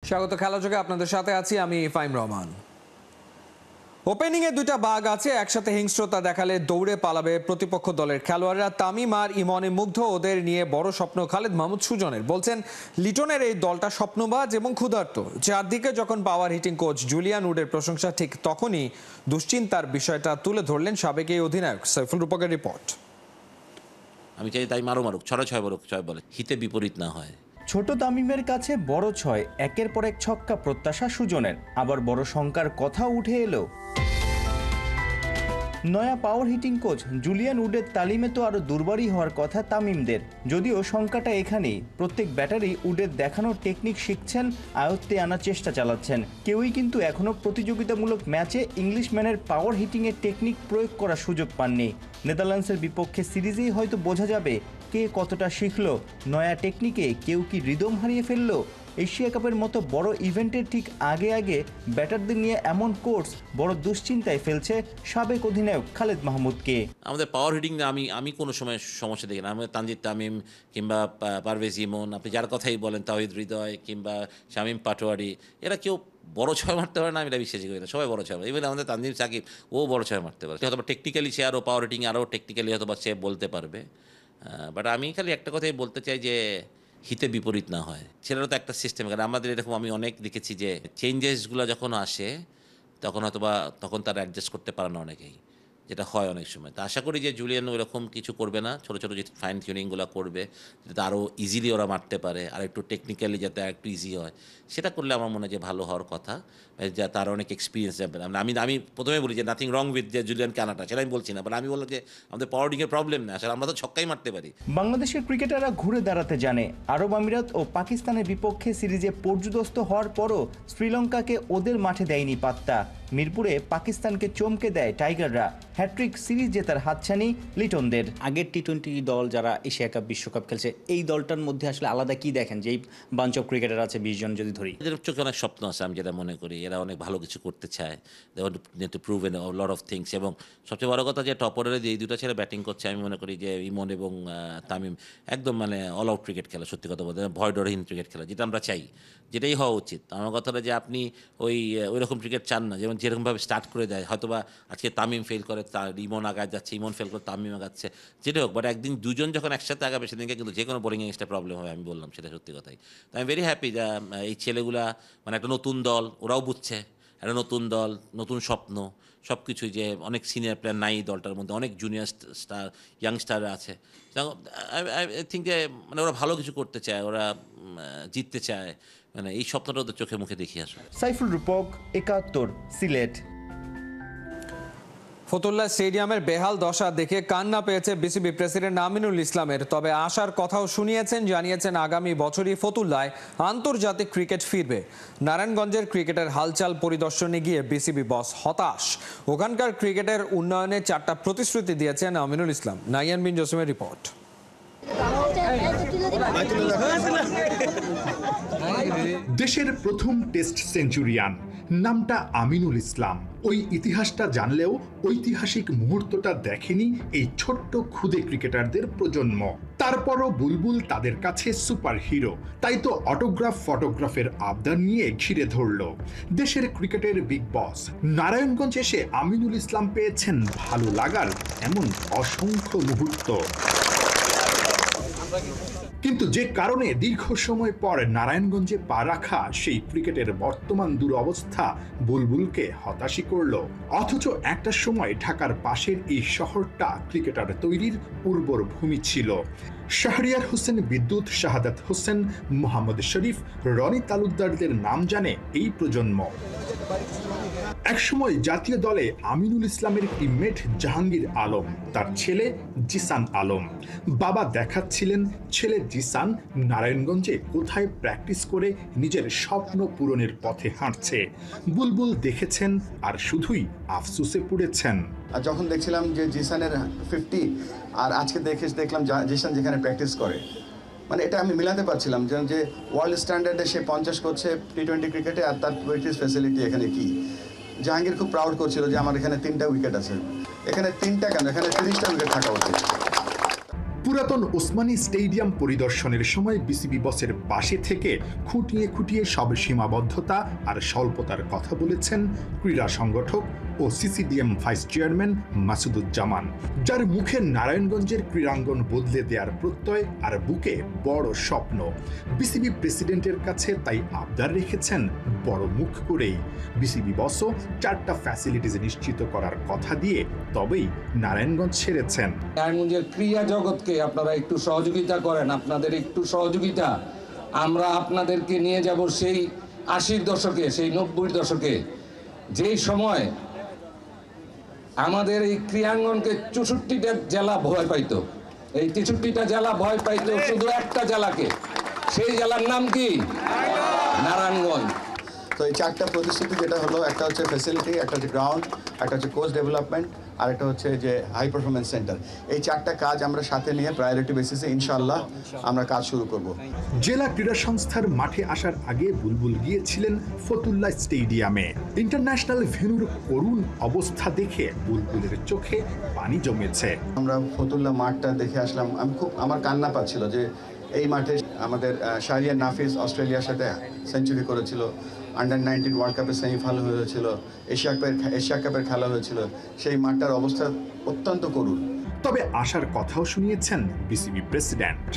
স্বাগত খেলাযোগে আপনাদের সাথে আছি আমি ফাইম রহমান। ওপেনিং এ দুইটা বাঘ আছে, একসাথে হিংস্রতা দেখালে দৌড়ে পালাবে প্রতিপক্ষ দলের খেলোয়াড়রা। তামিম আর ইমনে মুগ্ধ, ওদের নিয়ে বড় স্বপ্ন খালেদ মাহমুদ সুজনের। বলছেন লিটনের এই দলটা স্বপ্নবাজ এবং ক্ষুধার্ত। চারদিকে যখন পাওয়ার হিটিং কোচ জুলিয়ান উডের প্রশংসা, ঠিক তখনই দুশ্চিন্তার বিষয়টা তুলে ধরলেন সাবেক এই অধিনায়ক। সাইফুল রূপকের রিপোর্ট। আমি চাই তাই মারুক 6 বড় 6 বলে হিতে বিপরীত না হয়। ছোট তামিমের কাছে বড় 6, একের পর এক ছক্কা প্রত্যাশা সুজনের। আবার বড় শঙ্কার কথা উঠে এলো। নয়া পাওয়ার হিটিং কোচ জুলিয়ান উডের তালিমে তো আরও দুর্বারই হওয়ার কথা তামিমদের। যদিও শঙ্কাটা এখানেই, প্রত্যেক ব্যাটারি উডের দেখানো টেকনিক শিখছেন, আয়ত্তে আনার চেষ্টা চালাচ্ছেন। কেউই কিন্তু এখনও প্রতিযোগিতামূলক ম্যাচে ইংলিশম্যানের পাওয়ার হিটিংয়ের টেকনিক প্রয়োগ করার সুযোগ পাননি। নেদারল্যান্ডসের বিপক্ষে সিরিজেই হয়তো বোঝা যাবে কে কতটা শিখলো নয়া টেকনিকে, কেউ কি রিদম হারিয়ে ফেললো। এশিয়া কাপের মতো বড় ইভেন্টের ঠিক আগে আগে ব্যাটারদের নিয়ে এমন কোর্স বড় দুশ্চিন্তায় ফেলছে সাবেক অধিনায়ক খালেদ মাহমুদকে। আমাদের পাওয়ার হিটিং আমি কোনো সময় সমস্যা দেখি না। আমাদের তানজিদ তামিম কিংবা পারভেজ ইমন, আপনি যার কথাই বলেন, তাওহিদ হৃদয় কিংবা শামীম পাটোয়ারি, এরা কেউ বড় 6 মারতে পারে না, আমি এটা বিশ্বাস করি না। সবাই বড় 6 মারে। ইভেন আমাদের তানজিম সাকিব, ও বড় 6 মারতে পারে। হয়তো টেকনিক্যালি সে আরও পাওয়ার হিটিং আরও টেকনিক্যালি হয়তো সে বলতে পারবে। বাট আমি খালি একটা কথাই বলতে চাই যে হিতে বিপরীত না হয়। সেটারও তো একটা সিস্টেম, কারণ আমাদের এরকম আমি অনেক দেখেছি যে চেঞ্জেসগুলো যখন আসে তখন হয়তো বা তখন তারা অ্যাডজাস্ট করতে পারে না অনেকেই, যেটা হয় অনেক সময়। তো আশা করি যে জুলিয়ান এরকম কিছু করবে না, ছোটো ছোটো যে ফাইন টিউনিংগুলো করবে যাতে আরও ইজিলি ওরা মারতে পারে, আর একটু টেকনিক্যালি যাতে একটু ইজি হয়, সেটা করলে আমার মনে হয় যে ভালো হওয়ার কথা। যা তার অনেক এক্সপিরিয়েন্স যাবে। আমি প্রথমে বলি যে নাথিং রং উইথ যে জুলিয়ানকে আনাটা, সেটা আমি বলছি না, বাট আমি বললাম যে আমাদের পাওয়ারিংয়ের প্রবলেম না, আসলে আমরা তো ছক্কাই মারতে পারি। বাংলাদেশের ক্রিকেটাররা ঘুরে দাঁড়াতে জানে। আরব আমিরাত ও পাকিস্তানের বিপক্ষে সিরিজে পর্যুদস্ত হওয়ার পরও শ্রীলঙ্কাকে ওদের মাঠে দেয়নি পাত্তা। মিরপুরে পাকিস্তানকে চমকে দেয় টাইগাররা। হ্যাট্রিক সিরিজ জেতার হাতছানি লিটনদের। আগের টি-20 দল যারা এশিয়া কাপ বিশ্বকাপ খেলছে, এই দলটার মধ্যে আসলে আলাদা কি দেখেন যে এই বাঞ্চ অফ ক্রিকেটার আছে 20 জন যদি ধরি? এদের চোখে অনেক স্বপ্ন আছে, আমি যেটা মনে করি। এরা অনেক ভালো কিছু করতে চায়, they want to prove a lot of things. এবং সবচেয়ে বড় কথা যে টপ অর্ডারে যে এই দুটো ছেলে ব্যাটিং করছে, আমি মনে করি যে ইমন এবং তামিম একদম অল আউট ক্রিকেট খেলা, সত্যি কথা বলতে ভয় ডরহীন ক্রিকেট খেলা, যেটা আমরা চাই, যেটাই হওয়া উচিত। আমার কথাটা যে আপনি ওই রকম ক্রিকেট চান না যেরকমভাবে স্টার্ট করে দেয়, হয়তোবা আজকে তামিম ফেল করে ইমন আগায় যাচ্ছে, ইমন ফেল করে তামিম আগাচ্ছে, যেটা হোক, বাট একদিন দুজন যখন একসাথে আগাবে সেদিনকে কিন্তু যে কোনো বোলিং এগেন্সটা প্রবলেম হবে, আমি বললাম, সেটা সত্যি কথাই। তো আমি ভেরি হ্যাপি যে এই ছেলেগুলা একটা নতুন দল, ওরাও বুঝছে একটা নতুন দল, নতুন স্বপ্ন, সব কিছুই, যে অনেক সিনিয়র প্লেয়ার নাই দলটার মধ্যে, অনেক জুনিয়র স্টার, ইয়াংস্টার আছে। আই থিঙ্ক যে ওরা ভালো কিছু করতে চায়, ওরা জিততে চায়, এই স্বপ্নটা ওদের চোখে মুখে দেখি আসলে। সাইফুল রূপক, 71, সিলেট। ফতুল্লাহ স্টেডিয়ামের বেহাল দশা দেখে কান্না পেয়েছে বিসিবি প্রেসিডেন্ট আমিনুল ইসলামের। তবে আশার কথাও শুনিয়েছেন, জানিয়েছেন আগামী বছরই ফতুল্লায় আন্তর্জাতিক ক্রিকেট ফিরবে। নারায়ণগঞ্জের ক্রিকেটের হালচাল পরিদর্শনে গিয়ে বিসিবি বস হতাশ। ওখানকার ক্রিকেটের উন্নয়নে 4টা প্রতিশ্রুতি দিয়েছেন আমিনুল ইসলাম। নাইয়ান বিন জসিমের রিপোর্ট। দেশের প্রথম টেস্ট সেঞ্চুরিয়ান, নামটা আমিনুল ইসলাম। ওই ইতিহাসটা জানলেও ঐতিহাসিক মুহূর্তটা দেখেনি এই ছোট্ট ক্ষুদে ক্রিকেটারদের প্রজন্ম। তারপরও বুলবুল তাদের কাছে সুপার হিরো, তাই তো অটোগ্রাফ ফটোগ্রাফের আবদার নিয়ে ঘিরে ধরল দেশের ক্রিকেটের বিগ বস। নারায়ণগঞ্জ এসে আমিনুল ইসলাম পেয়েছেন ভালো লাগার এমন অসংখ্য মুহূর্ত। কিন্তু যে কারণে দীর্ঘ সময় পর নারায়ণগঞ্জে পা রাখা সেই ক্রিকেটের বর্তমান দুরবস্থা বুলবুলকে হতাশই করল। অথচ একটা সময় ঢাকার পাশের এই শহরটা ক্রিকেটার তৈরির উর্বর ভূমি ছিল। শাহরিয়ার হোসেন বিদ্যুৎ, শাহাদাত হোসেন, মোহাম্মদ শরীফ, রনি তালুকদারদের নাম জানে এই প্রজন্ম। একসময় জাতীয় দলে আমিনুল ইসলামের টিমমেট জাহাঙ্গীর আলম, তার ছেলে জিসান আলম। বাবা দেখাচ্ছিলেন ছেলে জিসান নারায়ণগঞ্জে কোথায় প্র্যাকটিস করে নিজের স্বপ্ন পূরণের পথে হাঁটছে। বুলবুল দেখেছেন আর শুধুই আফসোসে পড়েছেন। আর যখন দেখছিলাম যে জিসানের 50 আর আজকে দেখলাম জিসান যেখানে প্র্যাকটিস করে, এটা আমি মিলাতে পারছিলাম যে ওয়ার্ল্ড স্ট্যান্ডার্ডে সে 50 করছে টি-20 ক্রিকেটে, আর তার প্র্যাকটিস ফ্যাসিলিটি এখানে কি। জাহাঙ্গীর খুব প্রাউড করছিল যে আমার এখানে 3টা উইকেট আছে, এখানে 3টা কেন, এখানে 30টা উইকেট থাকা উচিত। পুরাতন ওসমানী স্টেডিয়াম পরিদর্শনের সময় বিসিবি বসের পাশে থেকে খুঁটিয়ে খুঁটিয়ে সব সীমাবদ্ধতা আর স্বল্পতার কথা বলেছেন ক্রীড়া সংগঠক ও সিসিডিএম ভাইস চেয়ারম্যান মাসুদুজ্জামান, যার মুখে নারায়ণগঞ্জের ক্রীড়াঙ্গন বদলে দেওয়ার প্রত্যয় আর বুকে বড় স্বপ্ন। বিসিবি প্রেসিডেন্টের কাছে তাই আবদার রেখেছেন বড় মুখ করেই। বিসিবি বসও 4টা ফ্যাসিলিটিজ নিশ্চিত করার কথা দিয়ে তবেই নারায়ণগঞ্জ ছেড়েছেন। নারায়ণগঞ্জের ক্রীড়া জগৎকে আপনারা একটু সহযোগিতা করেন, আপনাদের একটু সহযোগিতা, আমরা আপনাদেরকে নিয়ে যাব সেই 80-র দশকে, সেই 90-র দশকে, যেই সময় আমাদের এই ক্রীড়াঙ্গনকে 64টা জেলা ভয় পাইতো। এই 63টা জেলা ভয় পাইতো শুধু একটা জেলাকে, সেই জেলার নাম কি? নারায়ণগঞ্জ। তো এই 4টা প্রতিশ্রুতি যেটা হলো, একটা হচ্ছে ফ্যাসিলিটি, একটা হচ্ছে গ্রাউন্ড, একটা হচ্ছে কোচ ডেভেলপমেন্ট, আর একটা হচ্ছে যে হাই পারফরমেন্স সেন্টার। এই 4টা কাজ আমরা সাথে নিয়ে প্রায়োরিটি বেসিসে ইনশাআল্লাহ আমরা কাজ শুরু করব। জেলা ক্রীড়া সংস্থার মাঠে আসার আগে বুলবুল গিয়েছিলেন ফতুল্লা স্টেডিয়ামে। ইন্টারন্যাশনাল ভেন্যুর করুণ অবস্থা দেখে বুলবুলের চোখে পানি জমেছে। আমরা ফতুল্লা মাঠটা দেখে আসলাম, আমার কান্না পাচ্ছিল যে এই মাঠে আমাদের শাহরিয়ার নাফিস অস্ট্রেলিয়ার সাথে সেঞ্চুরি করেছিল, আন্ডার-19 ওয়ার্ল্ড কাপের সেমিফাইনাল হয়েছিল, এশিয়া কাপের খেলা হয়েছিল। সেই মাঠটার অবস্থা অত্যন্ত করুণ। তবে আশার কথাও শুনিয়েছেন বিসিবি প্রেসিডেন্ট।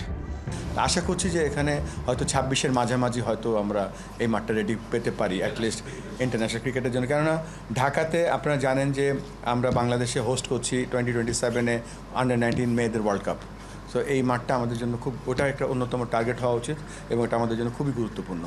আশা করছি যে এখানে হয়তো 26-এর মাঝামাঝি হয়তো আমরা এই মাঠটা রেডি পেতে পারি অ্যাটলিস্ট ইন্টারন্যাশনাল ক্রিকেটের জন্য। কেননা ঢাকাতে আপনারা জানেন যে আমরা বাংলাদেশে হোস্ট করছি 2027-এ আন্ডার-19 মেয়েদের ওয়ার্ল্ড কাপ। সো এই মাঠটা আমাদের জন্য ওটা একটা অন্যতম টার্গেট হওয়া উচিত এবং এটা আমাদের জন্য খুবই গুরুত্বপূর্ণ।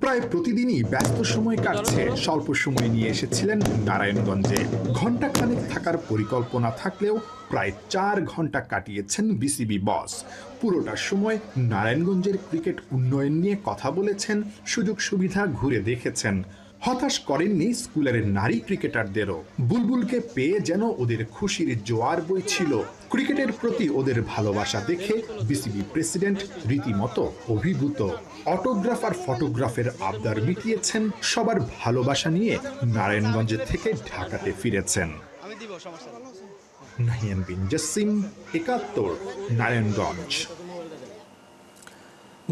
প্রায় প্রতিদিনই ব্যস্ত সময় কাটছে, স্বল্প সময় নিয়ে এসেছিলেন নারায়ণগঞ্জে। ঘণ্টাখানেক থাকার পরিকল্পনা থাকলেও প্রায় 4 ঘন্টা কাটিয়েছেন বিসিবি বস। পুরোটা সময় নারায়ণগঞ্জের ক্রিকেট উন্নয়ন নিয়ে কথা বলেছেন, সুযোগ সুবিধা ঘুরে দেখেছেন। হতাশ করেননি স্কুলের নারী ক্রিকেটারদেরও। বুলবুলকে পেয়ে যেন ওদের খুশির জোয়ার বইছিল। ক্রিকেটের প্রতি ওদের ভালোবাসা দেখে বিসিবি প্রেসিডেন্ট রীতিমতো অভিভূত। অটোগ্রাফ আর ফটোগ্রাফের আবদার মিটিয়েছেন, সবার ভালোবাসা নিয়ে নারায়ণগঞ্জ থেকে ঢাকাতে ফিরেছেন। নাহিয়ান বিন জসিম, 71, নারায়ণগঞ্জ।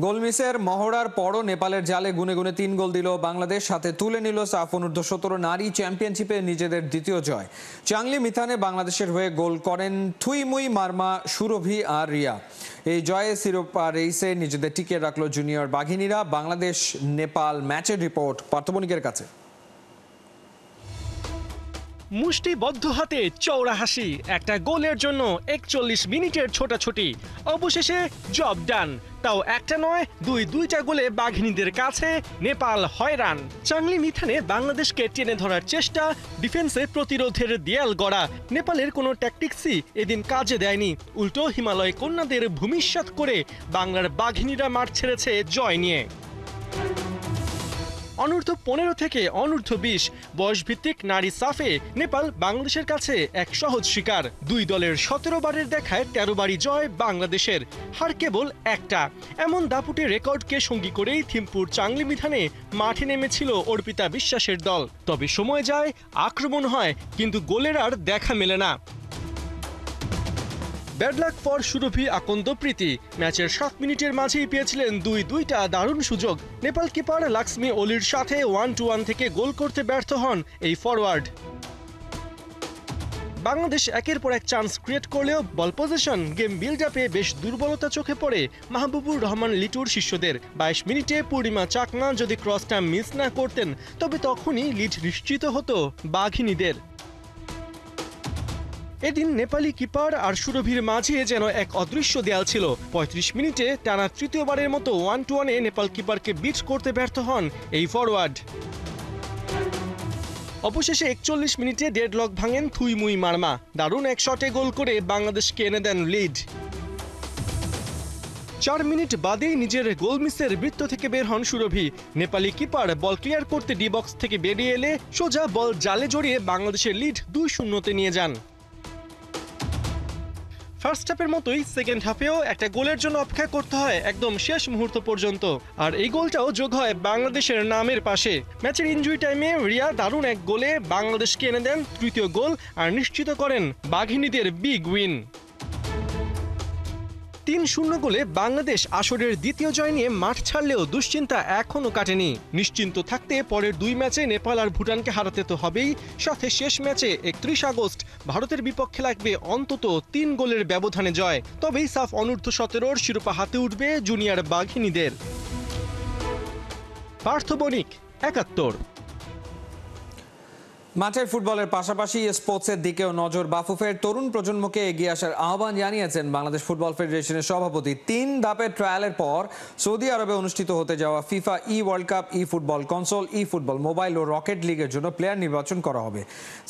গোল মিসের মহড়ার পরও নেপালের জালে গুনে গুনে 3 গোল দিল বাংলাদেশ, সাথে তুলে নিল সাফ অনূর্ধ্ব-17 নারী চ্যাম্পিয়নশিপে নিজেদের দ্বিতীয় জয়। চাংলি মিথানে বাংলাদেশের হয়ে গোল করেন থুইমুই মারমা, সুরভি আর রিয়া। এই জয়ে শিরোপা রেসে নিজেদের টিকিয়ে রাখলো জুনিয়র বাঘিনীরা। বাংলাদেশ নেপাল ম্যাচের রিপোর্ট পার্থবণিকের কাছে। মুষ্টিবদ্ধ হাতে চওড়া হাসি, একটা গোলের জন্য 41 মিনিটের ছোটাছুটি, অবশেষে জব ডান। তাও একটা নয়, দুইটা গোলে বাঘিনীদের কাছে নেপাল হয়রান। চাংলি মিথানে বাংলাদেশকে টেনে ধরার চেষ্টা, ডিফেন্সে প্রতিরোধের দেয়াল গড়া। নেপালের কোনো ট্যাকটিক্সই এদিন কাজে দেয়নি, উল্টো হিমালয় কন্যাদের ভূমিষ্যাৎ করে বাংলার বাঘিনীরা মাঠ ছেড়েছে জয় নিয়ে। অনূর্ধ্ব-15 থেকে অনূর্ধ্ব-20 বয়সভিত্তিক নারী সাফে নেপাল বাংলাদেশের কাছে এক সহজ শিকার। 2 দলের 17 বারের দেখায় 13 বারই জয় বাংলাদেশের, হার কেবল একটা। এমন দাপুটে রেকর্ডকে সঙ্গী করেই থিম্পুর চাংলি মিথানে মাঠে নেমেছিল অর্পিতা বিশ্বাসের দল। তবে সময় যায়, আক্রমণ হয়, কিন্তু গোলের আর দেখা মেলে না। ব্যাড লাক ফর সুরভি আকন্দ প্রীতি। ম্যাচের 7 মিনিটের মাঝেই পেয়েছিলেন দুইটা দারুণ সুযোগ। নেপাল কিপার লাক্সমি ওলির সাথে 1-1 থেকে গোল করতে ব্যর্থ হন এই ফরওয়ার্ড। বাংলাদেশ একের পর এক চান্স ক্রিয়েট করলেও বল পজিশন, গেম বিল্ড আপে বেশ দুর্বলতা চোখে পড়ে মাহবুবুর রহমান লিটুর শিষ্যদের। 22 মিনিটে পূর্ণিমা চাকমা যদি ক্রসটা মিস না করতেন তবে তখনই লিড নিশ্চিত হতো বাঘিনীদের। এদিন নেপালি কিপার আর সুরভির মাঝে যেন এক অদৃশ্য দেয়াল ছিল। 35 মিনিটে টানা তৃতীয়বারের মতো 1-1-এ নেপাল কিপারকে বিট করতে ব্যর্থ হন এই ফরওয়ার্ড। অবশেষে 41 মিনিটে ডেডলক ভাঙেন থুইমুই মারমা। দারুণ এক শটে গোল করে বাংলাদেশকে এনে দেন লিড। 4 মিনিট বাদেই নিজের গোল মিসের বৃত্ত থেকে বের হন সুরভি। নেপালি কিপার বল ক্লিয়ার করতে ডি বক্স থেকে বেরিয়ে এলে সোজা বল জালে জড়িয়ে বাংলাদেশের লিড 2-0-তে নিয়ে যান। ফার্স্ট হাফের মতোই সেকেন্ড হাফেও একটা গোলের জন্য অপেক্ষা করতে হয় একদম শেষ মুহূর্ত পর্যন্ত, আর এই গোলটাও যোগ হয় বাংলাদেশের নামের পাশে। ম্যাচের ইনজুরি টাইমে রিয়া দারুণ এক গোলে বাংলাদেশকে এনে দেন তৃতীয় গোল আর নিশ্চিত করেন বাঘিনীদের বিগ উইন। ৩-০ গোলে বাংলাদেশ আসরের দ্বিতীয় জয় নিয়ে মাঠ ছাড়লেও দুশ্চিন্তা এখনও কাটেনি। নিশ্চিন্ত থাকতে পরের 2 ম্যাচে নেপাল আর ভুটানকে হারাতে তো হবেই, সাথে শেষ ম্যাচে ৩১ আগস্ট ভারতের বিপক্ষে লাগবে অন্তত 3 গোলের ব্যবধানে জয়। তবেই সাফ অনূর্ধ্ব-17 শিরোপা হাতে উঠবে জুনিয়র বাঘিনীদের। পার্থ বণিক, ৭১। মাঠের ফুটবলের পাশাপাশি স্পোর্টসের দিকেও নজর বাফুফের। তরুণ প্রজন্মকে এগিয়ে আসার আহ্বান জানিয়েছেন বাংলাদেশ ফুটবল ফেডারেশনের সভাপতি। 3 ধাপের ট্রায়ালের পর সৌদি আরবে অনুষ্ঠিত হতে যাওয়া FIFA world cup, football console, football mobile ও রকেট লিগের জন্য প্লেয়ার নির্বাচন করা হবে।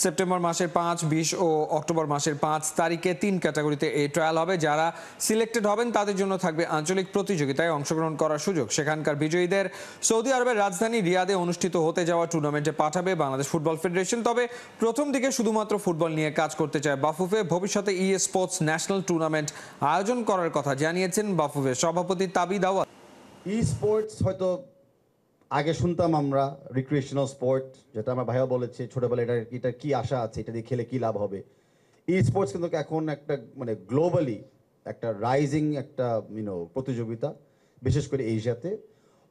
সেপ্টেম্বর মাসের 5, 20 ও অক্টোবর মাসের 5 তারিখে 3 ক্যাটাগরিতে এই ট্রায়াল হবে। যারা সিলেক্টেড হবেন তাদের জন্য থাকবে আঞ্চলিক প্রতিযোগিতায় অংশগ্রহণ করার সুযোগ। সেখানকার বিজয়ীদের সৌদি আরবের রাজধানী রিয়াদে অনুষ্ঠিত হতে যাওয়া টুর্নামেন্টে পাঠাবে বাংলাদেশ ফুটবল ফেডারেশন। তবে প্রথম দিকে শুধুমাত্র ফুটবল নিয়ে কাজ করতে চায় বাফুফে। ভবিষ্যতে স্পোর্টস ন্যাশনাল টুর্নামেন্ট আয়োজন করার কথা জানিয়েছেন বাফুফের সভাপতি তাবিদ আওয়াল। স্পোর্টস হয়তো আগে শুনতাম আমরা রিক্রিয়েশনাল স্পোর্ট, যেটা আমার ভাইয়া বলেছে ছোটবেলায়, এটা কি আশা আছে, এটা দিয়ে খেলে কি লাভ হবে। স্পোর্টস কিন্তু এখন একটা মানে গ্লোবালি একটা রাইজিং একটা প্রতিযোগিতা, বিশেষ করে এশিয়াতে।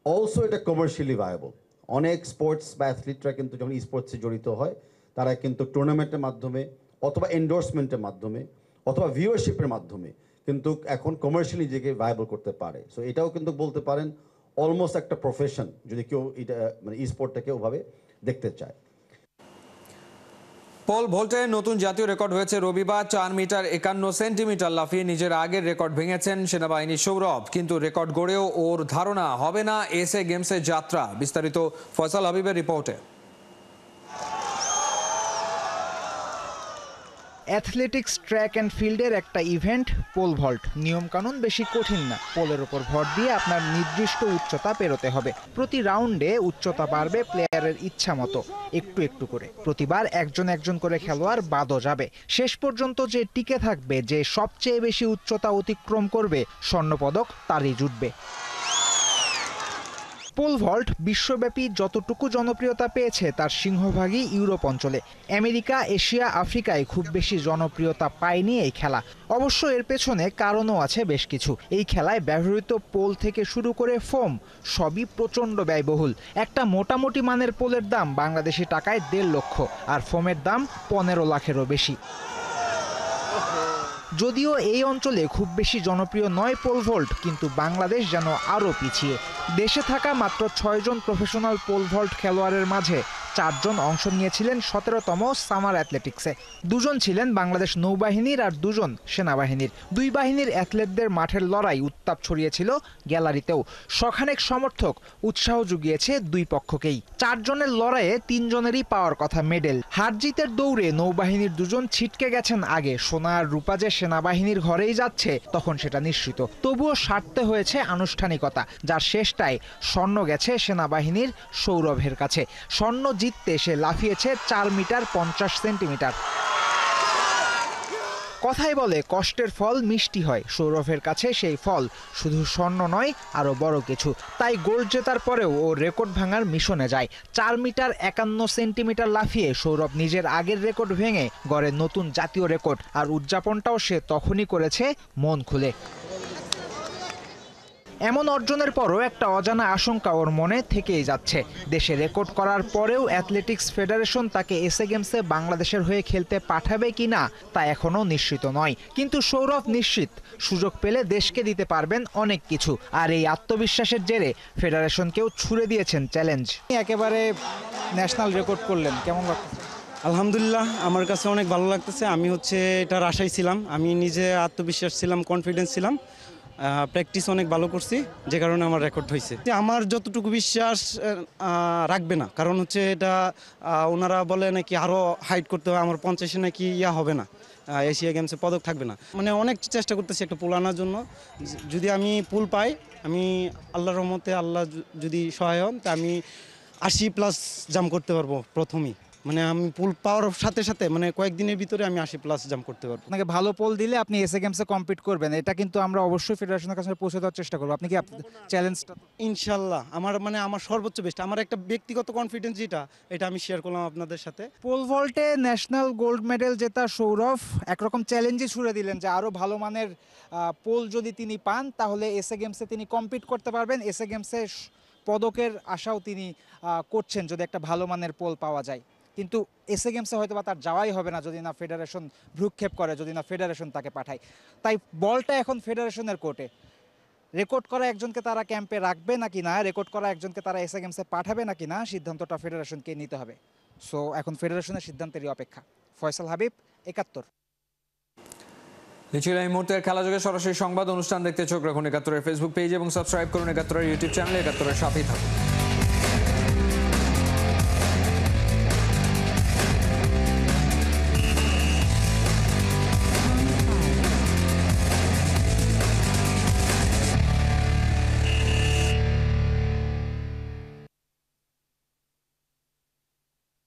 অলসো এটা কমার্শিয়ালি ভায়াবল। অনেক স্পোর্টস বা অ্যাথলিটরা কিন্তু যখন স্পোর্টসে জড়িত হয় তারা কিন্তু টুর্নামেন্টের মাধ্যমে অথবা এন্ডোর্সমেন্টের মাধ্যমে অথবা ভিউয়ারশিপের মাধ্যমে কিন্তু এখন কমার্শিয়ালি নিজেকে ভায়াবল করতে পারে। সো এটাও কিন্তু বলতে পারেন অলমোস্ট একটা প্রফেশন, যদি কেউ এটা মানে স্পোর্টটাকে ওভাবে দেখতে চায়। পল ভল্টের নতুন জাতীয় রেকর্ড হয়েছে রবিবার। 4 মিটার 51 সেন্টিমিটার লাফিয়ে নিজের আগের রেকর্ড ভেঙেছেন সেনাবাহিনীর সৌরভ। কিন্তু রেকর্ড গড়েও ওর ধারণা হবে না এসএ গেমসের যাত্রা। বিস্তারিত ফয়সাল হাবিবের রিপোর্টে। অ্যাথলেটিক্স, ট্র্যাক অ্যান্ড ফিল্ডের একটা ইভেন্ট পোল ভল্ট। নিয়মকানুন বেশি কঠিন না। পোলের ওপর ভর দিয়ে আপনার নির্দিষ্ট উচ্চতা পেরোতে হবে। প্রতি রাউন্ডে উচ্চতা বাড়বে প্লেয়ারের ইচ্ছা মতো, একটু একটু করে। প্রতিবার একজন করে খেলোয়াড় বাদও যাবে। শেষ পর্যন্ত যে টিকে থাকবে, যে সবচেয়ে বেশি উচ্চতা অতিক্রম করবে, স্বর্ণপদক তারই জুটবে। পোল ভল্ট বিশ্বব্যাপী যতটুকু জনপ্রিয়তা পেয়েছে তার সিংহভাগই ইউরোপ অঞ্চলে। আমেরিকা, এশিয়া, আফ্রিকায় খুব বেশি জনপ্রিয়তা পায়নি এই খেলা। অবশ্য এর পেছনে কারণও আছে বেশ কিছু। এই খেলায় ব্যবহৃত পোল থেকে শুরু করে ফোম সবই প্রচণ্ড ব্যয়বহুল। একটা মোটামুটি মানের পোলের দাম বাংলাদেশি টাকায় 1.5 লক্ষ, আর ফোমের দাম 15 লাখেরও বেশি। যদিও এই অঞ্চলে খুব বেশি জনপ্রিয় নয় পোল ভল্ট, কিন্তু বাংলাদেশ যেন আরও পিছিয়ে। দেশে থাকা মাত্র 6 জন প্রফেশনাল পোল ভল্ট খেলোয়াড়ের মাঝে 4 জন অংশ নিয়েছিলেন 17তম সামার অ্যাথলেটিক্সে। 2 জন ছিলেন বাংলাদেশ নৌবাহিনীর আর 2 জন সেনাবাহিনীর। 2 বাহিনীর অ্যাথলেটদের মাঠের লড়াই উত্তাপ ছড়িয়েছিল গ্যালারিতেও। শখানেক সমর্থক উৎসাহ জুগিয়েছে 2 পক্ষকেই। 4 জনের লড়াইয়ে 3 জনেরই পাওয়ার কথা মেডেল। হার জিতের দৌড়ে নৌবাহিনীর 2 জন ছিটকে গেছেন আগে। সোনা আর রূপা যে সেনাবাহিনীর ঘরেই যাচ্ছে তখন সেটা নিশ্চিত। তবুও সারতে হয়েছে আনুষ্ঠানিকতা, যার শেষটায় স্বর্ণ গেছে সেনাবাহিনীর সৌরভের কাছে। স্বর্ণ জিততে সে লাফিয়েছে 4 মিটার 50 সেন্টিমিটার। কথাই বলে কষ্টের ফল মিষ্টি হয়। সৌরভের কাছে সেই ফল শুধু স্বর্ণ নয়, আরো বড় কিছু। তাই গোল্ড জেতার পরেও ও রেকর্ড ভাঙার মিশনে যায়। 4 মিটার 51 সেন্টিমিটার লাফিয়ে সৌরভ নিজের আগের রেকর্ড ভেঙে গড়ে নতুন জাতীয় রেকর্ড। আর উদযাপনটাও সে তখনই করেছে মন খুলে। এমন অর্জনের পরও একটা অজানা আশঙ্কা ওর মনে থেকেই যাচ্ছে। দেশে রেকর্ড করার পরেও অ্যাথলেটিক্স ফেডারেশন তাকে এসএ গেমসে বাংলাদেশের হয়ে খেলতে পাঠাবে কিনা তা এখনো নিশ্চিত নয়। কিন্তু সৌরভ নিশ্চিত সুযোগ পেলে দেশকে দিতে পারবেন অনেক কিছু। আর এই আত্মবিশ্বাসের জেরে ফেডারেশনকেও ছুড়ে দিয়েছেন চ্যালেঞ্জ। একেবারে ন্যাশনাল রেকর্ড করলেন, কেমন লাগছে? আলহামদুলিল্লাহ, আমার কাছে অনেক ভালো লাগতেছে। আমি এটার আশায় ছিলাম। আমি নিজে আত্মবিশ্বাস ছিলাম, কনফিডেন্স ছিলাম। প্র্যাকটিস অনেক ভালো করছি, যে কারণে আমার রেকর্ড হয়েছে। আমার যতটুকু বিশ্বাস রাখবে না, কারণ এটা ওনারা বলে নাকি আরও হাইট করতে হবে। আমার 50-এ নাকি হবে না, এশিয়া গেমসে পদক থাকবে না। মানে অনেক চেষ্টা করতেছি একটা পুল আনার জন্য। যদি আমি পুল পাই, আমি আল্লাহর রহমতে, আল্লাহ যদি সহায় হন, তা আমি 80+ জাম্প করতে পারবো প্রথমেই। মানে আমি পুল পাওয়ার সাথে সাথে মানে কয়েকদিনের ভিতরে আমি 80+ জাম্প করতে পারবো। আপনাকে ভালো পোল দিলে আপনি এসএ গেমসে কম্পিট করবেন, এটা কিন্তু আমরা অবশ্যই ফেডারেশনের কাছে পৌঁছে দেওয়ার চেষ্টা করবো। আপনি কি চ্যালেঞ্জটা? ইনশাল্লাহ আমার সর্বোচ্চ বেস্ট, আমার একটা ব্যক্তিগত কনফিডেন্স এটা আমি শেয়ার করলাম আপনাদের সাথে। পোল ভল্টে ন্যাশনাল গোল্ড মেডেল জেতা সৌরভ একরকম চ্যালেঞ্জই ছুড়ে দিলেন যে আরও ভালো মানের পোল যদি তিনি পান তাহলে এসএ গেমসে তিনি কম্পিট করতে পারবেন। এসএ গেমসে পদকের আশাও তিনি করছেন যদি একটা ভালো মানের পোল পাওয়া যায়। কিন্তু এসএ গেমসে হয়তো বা তার যাওয়াই হবে না যদি না ফেডারেশন ভ্রুক্ষেপ করে, যদি না ফেডারেশন তাকে পাঠায়। তাই বলটা এখন ফেডারেশনের কোর্টে। রেকর্ড করা একজনকে তারা ক্যাম্পে রাখবে নাকি না, রেকর্ড করা একজনকে তারা এসএ গেমসে পাঠাবে নাকি না, সিদ্ধান্তটা ফেডারেশনকে নিতে হবে। সো এখন ফেডারেশনের সিদ্ধান্তেরই অপেক্ষা। ফয়সাল হাবিব, ৭১। এই মুহূর্তের খেলা যোগে সরাসরি সংবাদ অনুষ্ঠান দেখতে চোখ রাখুন ৭১-এর ফেসবুক পেজ এবং সাবস্ক্রাইব করুন ৭১-এর ইউটিউব চ্যানেল। ৭১-এর সাথেই থাকুন।